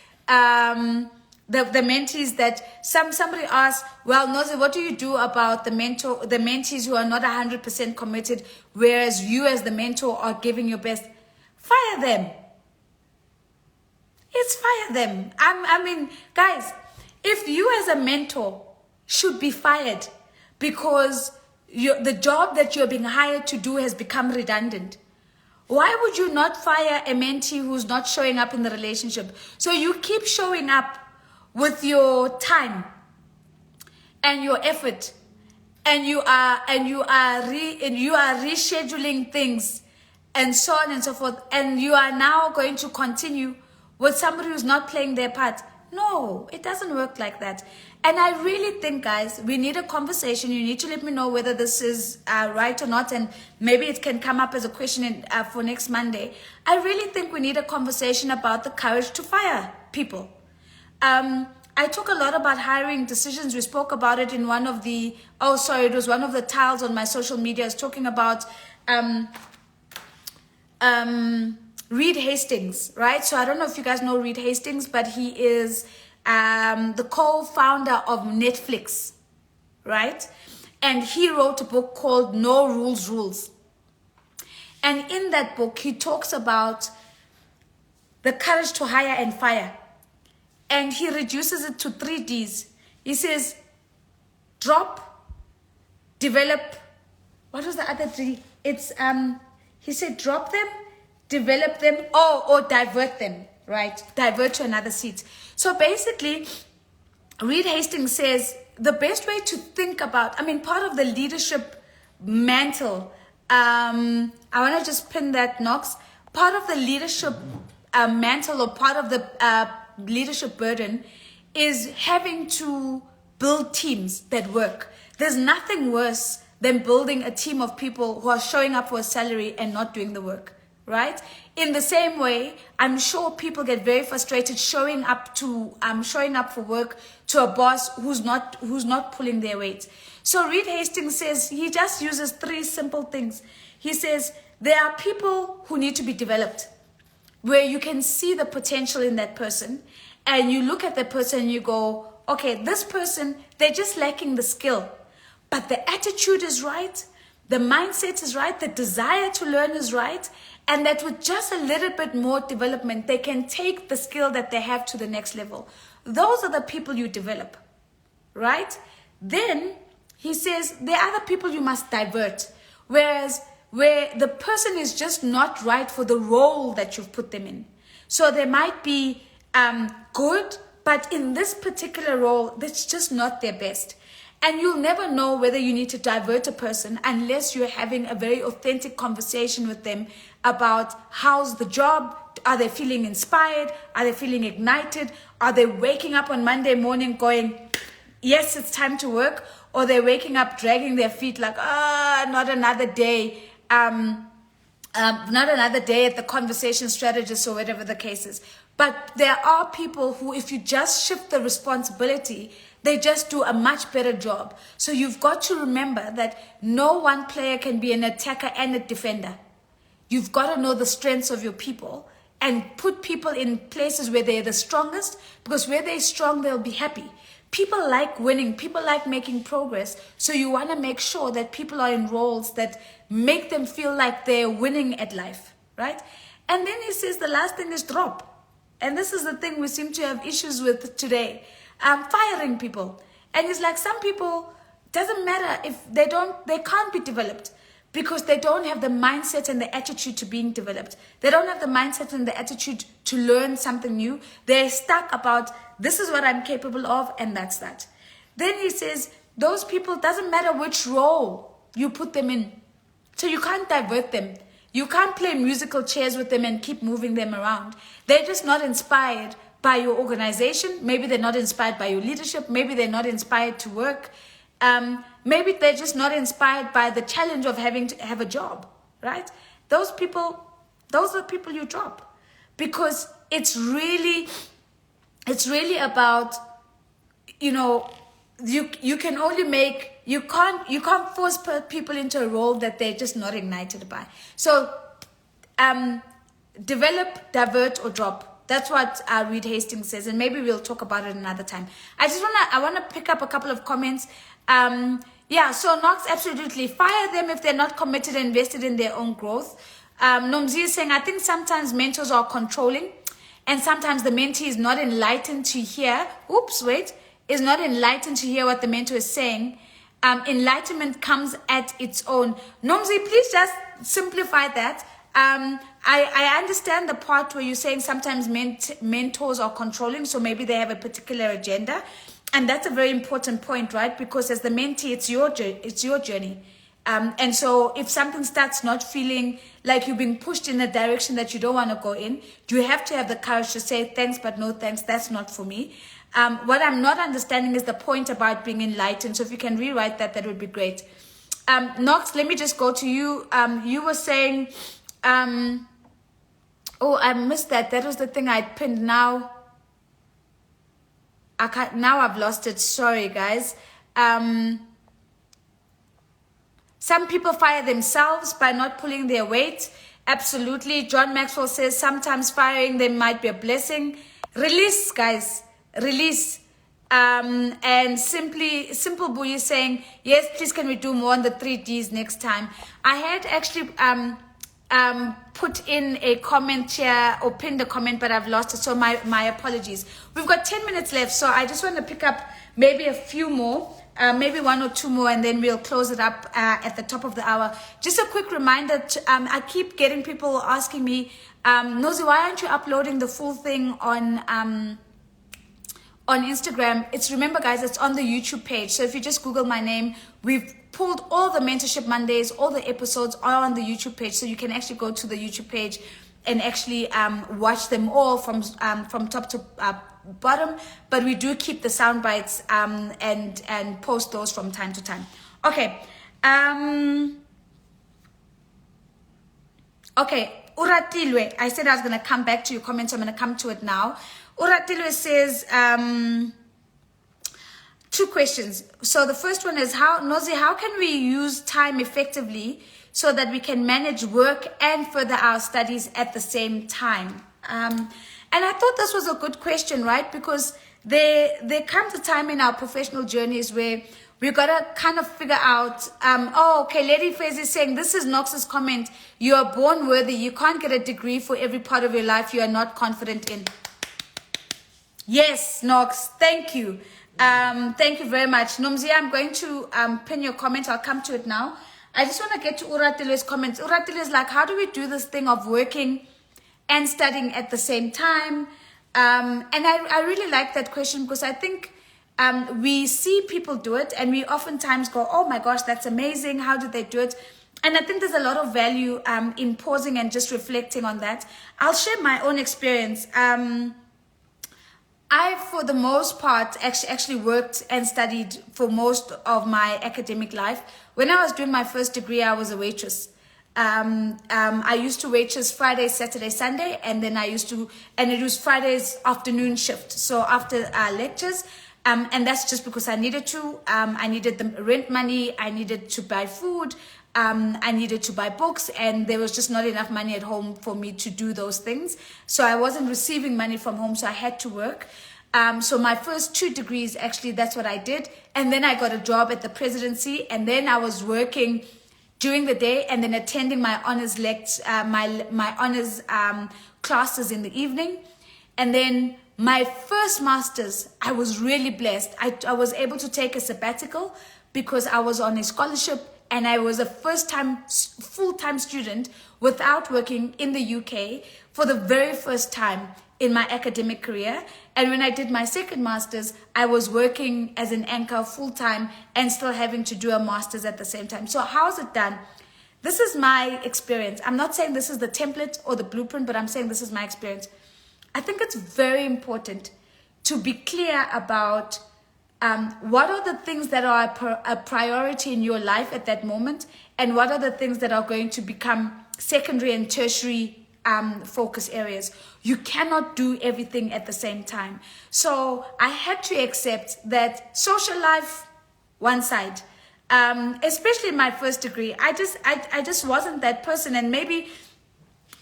The mentees that somebody asked, well, Nosy, what do you do about the mentees who are not 100% committed, whereas you as the mentor are giving your best? Fire them. It's fire them. I mean, guys, if you as a mentor should be fired because the job that you're being hired to do has become redundant, why would you not fire a mentee who's not showing up in the relationship? So you keep showing up with your time and your effort, and you are rescheduling things and so on and so forth, and you are now going to continue with somebody who's not playing their part. No, it doesn't work like that. And I really think, guys, we need a conversation. You need to let me know whether this is right or not, and maybe it can come up as a question for next Monday. I really think we need a conversation about the courage to fire people. I talk a lot about hiring decisions. We spoke about it in one of the, it was one of the tiles on my social media. I was talking about Reed Hastings, right? So I don't know if you guys know Reed Hastings, but he is the co-founder of Netflix, right? And he wrote a book called No Rules Rules. And in that book, he talks about the courage to hire and fire. And he reduces it to 3 Ds. He says, drop, develop. What was the other 3? It's, he said, drop them, develop them, or divert them, right? Divert to another seat. So basically, Reed Hastings says the best way to think about, part of the leadership mantle, I want to just pin that, Knox. Part of the leadership mantle, or part of the leadership burden, is having to build teams that work. There's nothing worse than building a team of people who are showing up for a salary and not doing the work, right? In the same way, I'm sure people get very frustrated showing up for work to a boss who's not pulling their weight. So Reed Hastings says, he just uses 3 simple things. He says, there are people who need to be developed, where you can see the potential in that person, and you look at the person and you go, okay, this person, they're just lacking the skill, but the attitude is right, the mindset is right, the desire to learn is right, and that with just a little bit more development, they can take the skill that they have to the next level. Those are the people you develop, right? Then he says there are other people you must divert, where the person is just not right for the role that you've put them in. So they might be good, but in this particular role, that's just not their best. And you'll never know whether you need to divert a person unless you're having a very authentic conversation with them about how's the job, are they feeling inspired, are they feeling ignited, are they waking up on Monday morning going, yes, it's time to work, or they're waking up dragging their feet like, not another day, not another day at the conversation strategist or whatever the case is. But there are people who, if you just shift the responsibility, they just do a much better job. So you've got to remember that no one player can be an attacker and a defender. You've got to know the strengths of your people and put people in places where they're the strongest, because where they're strong, they'll be happy. People like winning. People like making progress. So you want to make sure that people are in roles that make them feel like they're winning at life, right? And then he says the last thing is drop. And this is the thing we seem to have issues with today. Firing people. And it's like some people, doesn't matter if they can't be developed because they don't have the mindset and the attitude to being developed. They don't have the mindset and the attitude to learn something new. They're stuck about, this is what I'm capable of, and that's that. Then he says, those people, doesn't matter which role you put them in. So you can't divert them. You can't play musical chairs with them and keep moving them around. They're just not inspired by your organization. Maybe they're not inspired by your leadership. Maybe they're not inspired to work. Maybe they're just not inspired by the challenge of having to have a job, right? Those are the people you drop, because it's really about, you can only make, you can't force people into a role that they're just not ignited by. So develop, divert, or drop. That's what Reed Hastings says, and maybe we'll talk about it another time. I want to pick up a couple of comments. So Knox, absolutely. Fire them if they're not committed and invested in their own growth. Nomzi is saying, I think sometimes mentors are controlling, and sometimes the mentee is not enlightened to hear. Is not enlightened to hear what the mentor is saying. Enlightenment comes at its own. Nomzi, please just simplify that. I understand the part where you're saying sometimes mentors are controlling, so maybe they have a particular agenda, and that's a very important point, right? Because as the mentee, it's your journey, and so if something starts not feeling like you're being pushed in a direction that you don't want to go in, you have to have the courage to say thanks, but no thanks. That's not for me. What I'm not understanding is the point about being enlightened. So if you can rewrite that, that would be great. Knox, let me just go to you. You were saying. I missed that. That was the thing I pinned. Now I've lost it. Sorry, guys. Some people fire themselves by not pulling their weight. Absolutely. John Maxwell says sometimes firing them might be a blessing. Release, guys. Release. And Simple Boo is saying, yes, please, can we do more on the 3Ds next time? I had actually put in a comment here or pinned a comment, but I've lost it, so my apologies. We've got 10 minutes left, so I just want to pick up maybe a few more, maybe 1 or 2 more, and then we'll close it up at the top of the hour. Just a quick reminder, I keep getting people asking me, Nozi, why aren't you uploading the full thing on on Instagram. Remember guys, it's on the YouTube page. So if you just Google my name, we've pulled all the Mentorship Mondays, all the episodes are on the YouTube page. So you can actually go to the YouTube page and actually watch them all from top to bottom. But we do keep the sound bites and post those from time to time. Okay. Okay. Uratilwe, I said I was going to come back to your comments. So I'm going to come to it now. Uratilwe says, 2 questions. So the first one is, Nozi, how can we use time effectively so that we can manage work and further our studies at the same time? And I thought this was a good question, right? Because there comes a time in our professional journeys where we've got to kind of figure out, okay, Lady Fez is saying, this is Knox's comment, you are born worthy. You can't get a degree for every part of your life you are not confident in. Yes, Knox, thank you. Thank you very much. Nomzia, I'm going to pin your comment. I'll come to it now. I just want to get to Uratile's comments. Uratile is like, how do we do this thing of working and studying at the same time? And I really like that question because I think we see people do it and we oftentimes go, oh my gosh, that's amazing. How did they do it? And I think there's a lot of value in pausing and just reflecting on that. I'll share my own experience. I, for the most part, actually worked and studied for most of my academic life. When I was doing my first degree, I was a waitress. I used to waitress Friday, Saturday, Sunday, and then it was Friday's afternoon shift. So after lectures, and that's just because I needed to. I needed the rent money, I needed to buy food, I needed to buy books, and there was just not enough money at home for me to do those things. So I wasn't receiving money from home, so I had to work. So my first 2 degrees, actually, that's what I did. And then I got a job at the presidency, and then I was working during the day and then attending my honors my honors classes in the evening. And then my first master's, I was really blessed. I was able to take a sabbatical because I was on a scholarship and I was a first-time full-time student without working in the UK for the very first time in my academic career. And when I did my second master's, I was working as an anchor full-time and still having to do a master's at the same time. So how's it done? This is my experience. I'm not saying this is the template or the blueprint, but I'm saying this is my experience. I think it's very important to be clear about what are the things that are a priority in your life at that moment, and what are the things that are going to become secondary and tertiary focus areas. You cannot do everything at the same time. So I had to accept that social life, one side, especially in my first degree, I just wasn't that person, and maybe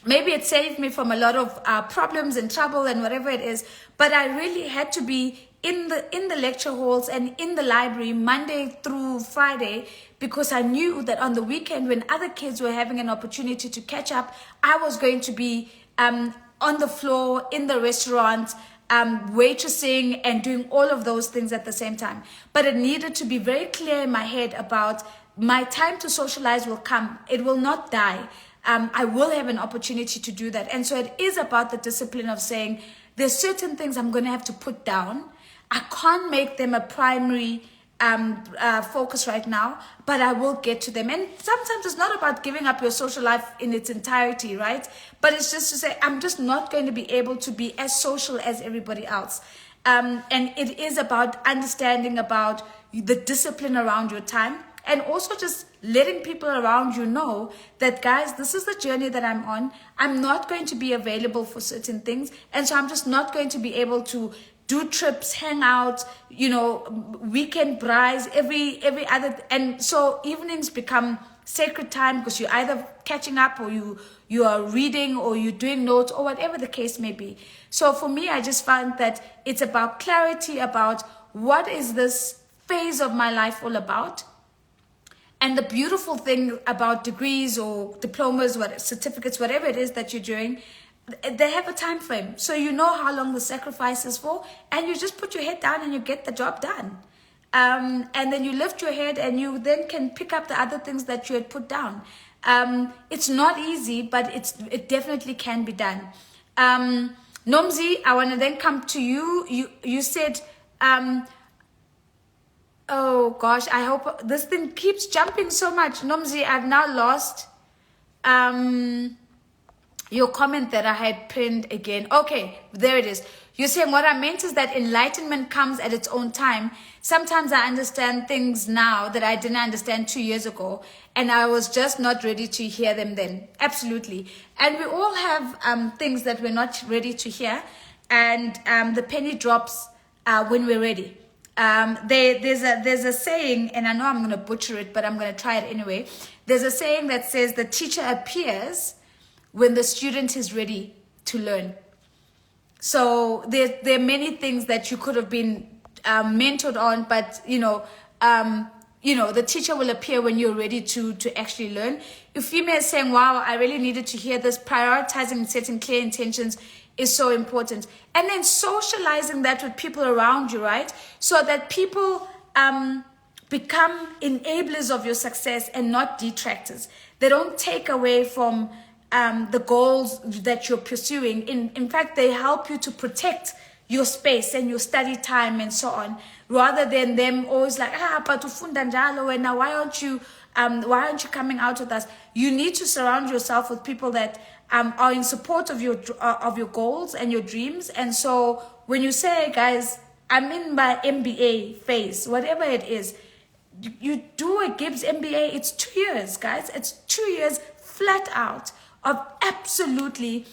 it saved me from a lot of problems and trouble and whatever it is. But I really had to be in the lecture halls and in the library Monday through Friday, because I knew that on the weekend when other kids were having an opportunity to catch up, I was going to be on the floor in the restaurant, waitressing and doing all of those things at the same time. But it needed to be very clear in my head about my time to socialize will come. It will not die. I will have an opportunity to do that. And so it is about the discipline of saying there's certain things I'm going to have to put down. I can't make them a primary focus right now, but I will get to them. And sometimes it's not about giving up your social life in its entirety, right? But it's just to say, I'm just not going to be able to be as social as everybody else. And it is about understanding about the discipline around your time, and also just letting people around you know that, guys, this is the journey that I'm on. I'm not going to be available for certain things. And so I'm just not going to be able to do trips, hang out, weekend braais, every other. And so evenings become sacred time because you're either catching up or you are reading or you're doing notes or whatever the case may be. So for me, I just found that it's about clarity about what is this phase of my life all about. And the beautiful thing about degrees or diplomas, certificates, whatever it is that you're doing, they have a time frame. So you know how long the sacrifice is for, and you just put your head down and you get the job done. And then you lift your head and you then can pick up the other things that you had put down. It's not easy, but it definitely can be done. Nomzi, I want to then come to you. You said Oh gosh, I hope this thing keeps jumping so much. Nomzi, I've now lost your comment that I had pinned again. Okay, there it is. You're saying what I meant is that enlightenment comes at its own time. Sometimes I understand things now that I didn't understand 2 years ago, and I was just not ready to hear them then. Absolutely. And we all have things that we're not ready to hear, and the penny drops when we're ready. There's a saying, and I know I'm going to butcher it, but I'm going to try it anyway. There's a saying that says the teacher appears when the student is ready to learn. So there are many things that you could have been mentored on, but the teacher will appear when you're ready to actually learn. If you may saying, wow, I really needed to hear this, prioritizing and setting clear intentions is so important. And then socializing that with people around you, right? So that people become enablers of your success and not detractors. They don't take away from the goals that you're pursuing. In fact, they help you to protect your space and your study time and so on, rather than them always like, but ufunda njalo wena, why aren't you coming out with us? You need to surround yourself with people that are in support of your goals and your dreams. And so when you say, guys, I'm in my MBA phase, whatever it is, you do a Gibbs MBA, it's 2 years, guys. It's 2 years flat out of absolutely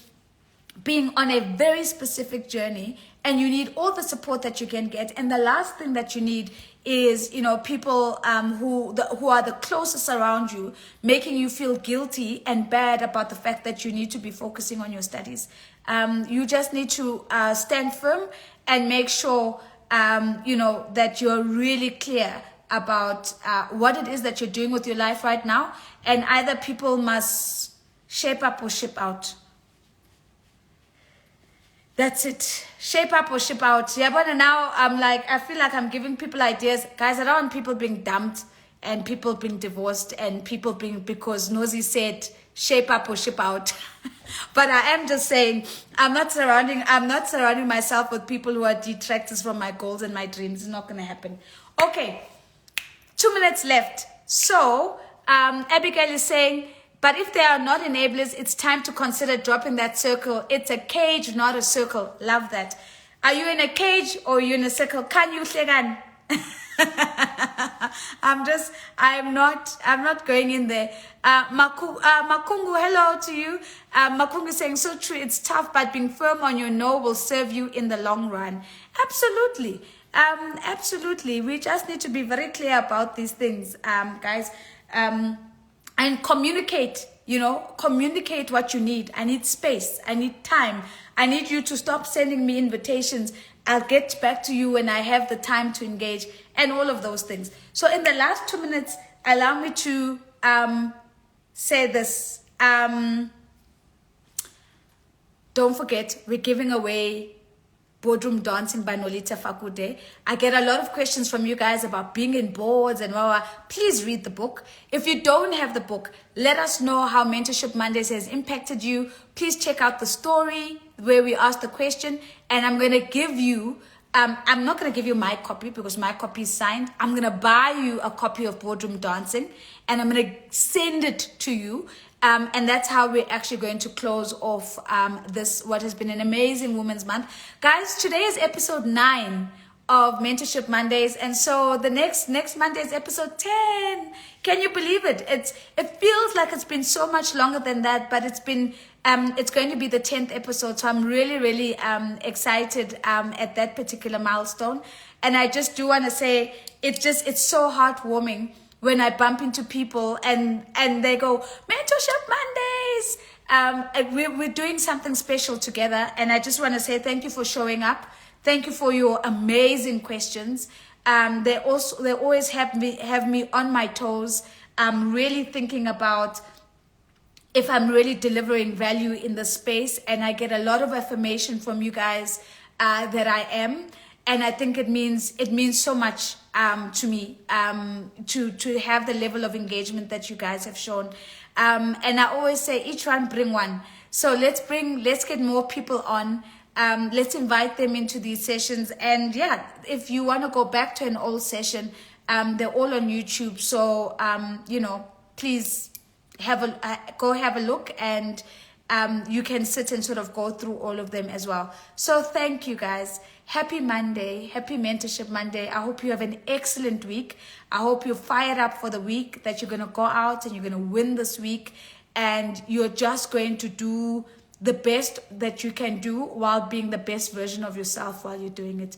being on a very specific journey, and you need all the support that you can get. And the last thing that you need is, people who are the closest around you, making you feel guilty and bad about the fact that you need to be focusing on your studies. You just need to stand firm and make sure, that you're really clear about what it is that you're doing with your life right now. And either people must shape up or ship out. That's it. Shape up or ship out. Yeah, but now I feel like I'm giving people ideas. Guys, I don't want people being dumped and people being divorced and people being, because Nosy said shape up or ship out. But I am just saying, I'm not surrounding myself with people who are detractors from my goals and my dreams. It's not going to happen. Okay, 2 minutes left. So Abigail is saying, but if they are not enablers, it's time to consider dropping that circle. It's a cage, not a circle. Love that. Are you in a cage or are you in a circle? Can you hlegan? I'm not going in there. Makungu, hello to you. Makungu is saying, so true, it's tough, but being firm on your no will serve you in the long run. Absolutely. Absolutely. We just need to be very clear about these things, guys. And communicate, communicate what you need. I need space. I need time. I need you to stop sending me invitations. I'll get back to you when I have the time to engage, and all of those things. So in the last 2 minutes, allow me to say this. Don't forget, we're giving away Boardroom Dancing by Nolita Fakude. I get a lot of questions from you guys about being in boards and blah, blah, blah. Please read the book. If you don't have the book, let us know how Mentorship Mondays has impacted you. Please check out the story where we asked the question, and I'm going to give you, I'm not going to give you my copy because my copy is signed. I'm going to buy you a copy of Boardroom Dancing, and I'm going to send it to you. And that's how we're actually going to close off what has been an amazing Women's Month. Guys, today is episode 9 of Mentorship Mondays. And so the next Monday is episode 10. Can you believe it? It feels like it's been so much longer than that, but it's going to be the 10th episode. So I'm really, really excited at that particular milestone. And I just do want to say, it's so heartwarming when I bump into people and they go, Mentorship Mondays. We're doing something special together. And I just want to say thank you for showing up. Thank you for your amazing questions. They always have me on my toes. I'm really thinking about if I'm really delivering value in the space. And I get a lot of affirmation from you guys that I am. And I think it means so much to me to have the level of engagement that you guys have shown. And I always say each one bring one. So let's get more people on. Let's invite them into these sessions. And yeah, if you want to go back to an old session, they're all on YouTube. So, please go have a look, and you can sit and sort of go through all of them as well. So thank you guys. Happy Monday, happy Mentorship Monday. I hope you have an excellent week. I hope you're fired up for the week, that you're going to go out and you're going to win this week, and you're just going to do the best that you can do while being the best version of yourself while you're doing it.